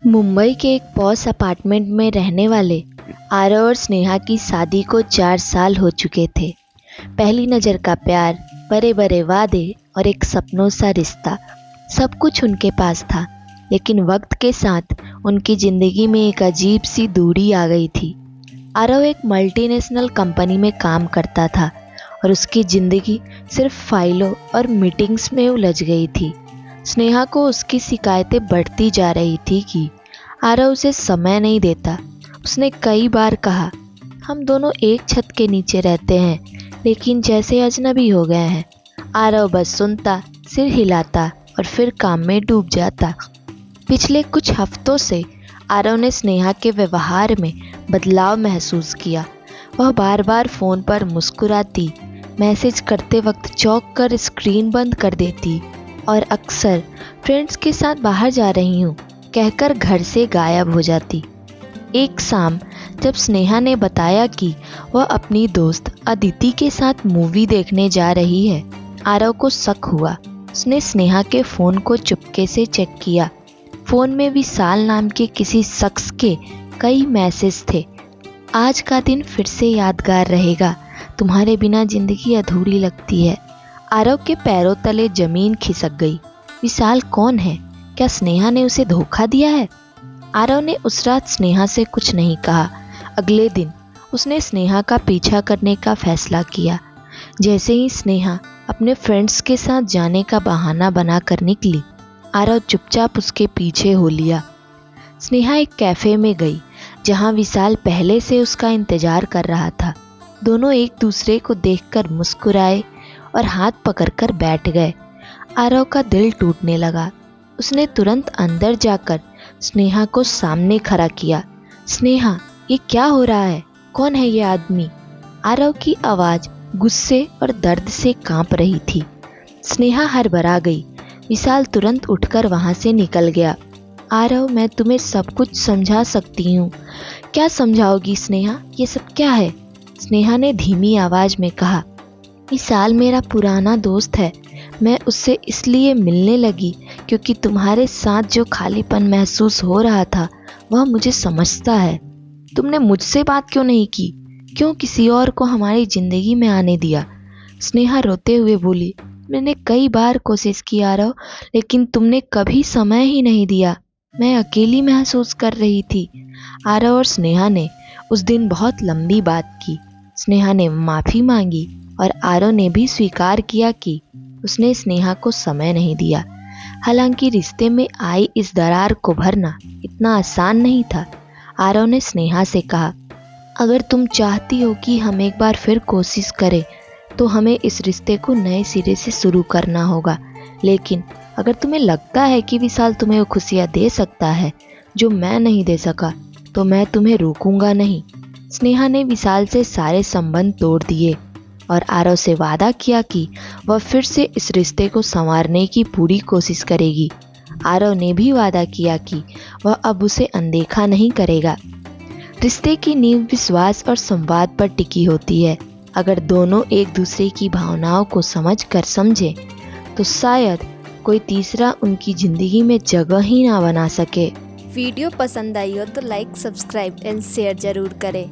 मुंबई के एक posh apartment में रहने वाले आरव और स्नेहा की शादी को 4 साल हो चुके थे। पहली नज़र का प्यार, बड़े बड़े वादे और एक सपनों सा रिश्ता, सब कुछ उनके पास था। लेकिन वक्त के साथ उनकी ज़िंदगी में एक अजीब सी दूरी आ गई थी। आरव एक मल्टीनेशनल कंपनी में काम करता था और उसकी ज़िंदगी सिर्फ फाइलों और मीटिंग्स में उलझ गई थी। स्नेहा को उसकी शिकायतें बढ़ती जा रही थी कि आरव उसे समय नहीं देता। उसने कई बार कहा, हम दोनों एक छत के नीचे रहते हैं लेकिन जैसे अजनबी हो गए हैं। आरव बस सुनता, सिर हिलाता और फिर काम में डूब जाता। पिछले कुछ हफ्तों से आरव ने स्नेहा के व्यवहार में बदलाव महसूस किया। वह बार बार फ़ोन पर मुस्कुराती, मैसेज करते वक्त चौंक कर स्क्रीन बंद कर देती और अक्सर फ्रेंड्स के साथ बाहर जा रही हूँ कहकर घर से गायब हो जाती। एक शाम जब स्नेहा ने बताया कि वह अपनी दोस्त अदिति के साथ मूवी देखने जा रही है, आरव को शक हुआ। उसने स्नेहा के फ़ोन को चुपके से चेक किया। फ़ोन में विशाल नाम के किसी शख्स के कई मैसेज थे। आज का दिन फिर से यादगार रहेगा, तुम्हारे बिना ज़िंदगी अधूरी लगती है। आरव के पैरों तले जमीन खिसक गई। विशाल कौन है? क्या स्नेहा ने उसे धोखा दिया है? आरव ने उस रात स्नेहा से कुछ नहीं कहा। अगले दिन उसने स्नेहा का पीछा करने का फैसला किया। जैसे ही स्नेहा अपने फ्रेंड्स के साथ जाने का बहाना बनाकर निकली, आरव चुपचाप उसके पीछे हो लिया। स्नेहा एक कैफ़े में गई जहां विशाल पहले से उसका इंतजार कर रहा था। दोनों एक दूसरे को देखकर मुस्कुराए और हाथ पकड़कर बैठ गए। आरव का दिल टूटने लगा। उसने तुरंत अंदर जाकर स्नेहा को सामने खड़ा किया। स्नेहा, ये क्या हो रहा है? कौन है ये आदमी? आरव की आवाज़ गुस्से और दर्द से कांप रही थी। स्नेहा हड़बड़ा गई। विशाल तुरंत उठकर वहां से निकल गया। आरव, मैं तुम्हें सब कुछ समझा सकती हूँ। क्या समझाओगी स्नेहा? ये सब क्या है? स्नेहा ने धीमी आवाज़ में कहा। विशाल मेरा पुराना दोस्त है। मैं उससे इसलिए मिलने लगी क्योंकि तुम्हारे साथ जो खालीपन महसूस हो रहा था वह मुझे समझता है। तुमने मुझसे बात क्यों नहीं की? क्यों किसी और को हमारी ज़िंदगी में आने दिया? स्नेहा रोते हुए बोली, मैंने कई बार कोशिश की आरव, लेकिन तुमने कभी समय ही नहीं दिया। मैं अकेली महसूस कर रही थी। आरव और स्नेहा ने उस दिन बहुत लंबी बात की। स्नेहा ने माफ़ी मांगी और आरव ने भी स्वीकार किया कि उसने स्नेहा को समय नहीं दिया। हालांकि रिश्ते में आई इस दरार को भरना इतना आसान नहीं था। आरव ने स्नेहा से कहा, अगर तुम चाहती हो कि हम एक बार फिर कोशिश करें तो हमें इस रिश्ते को नए सिरे से शुरू करना होगा। लेकिन अगर तुम्हें लगता है कि विशाल तुम्हें वो खुशियाँ दे सकता है जो मैं नहीं दे सका, तो मैं तुम्हें रोकूंगा नहीं। स्नेहा ने विशाल से सारे संबंध तोड़ दिए और आरव से वादा किया कि वह फिर से इस रिश्ते को संवारने की पूरी कोशिश करेगी। आरव ने भी वादा किया कि वह अब उसे अनदेखा नहीं करेगा। रिश्ते की नींव विश्वास और संवाद पर टिकी होती है। अगर दोनों एक दूसरे की भावनाओं को समझकर समझे तो शायद कोई तीसरा उनकी ज़िंदगी में जगह ही ना बना सके। वीडियो पसंद आई हो तो लाइक, सब्सक्राइब एंड शेयर जरूर करें।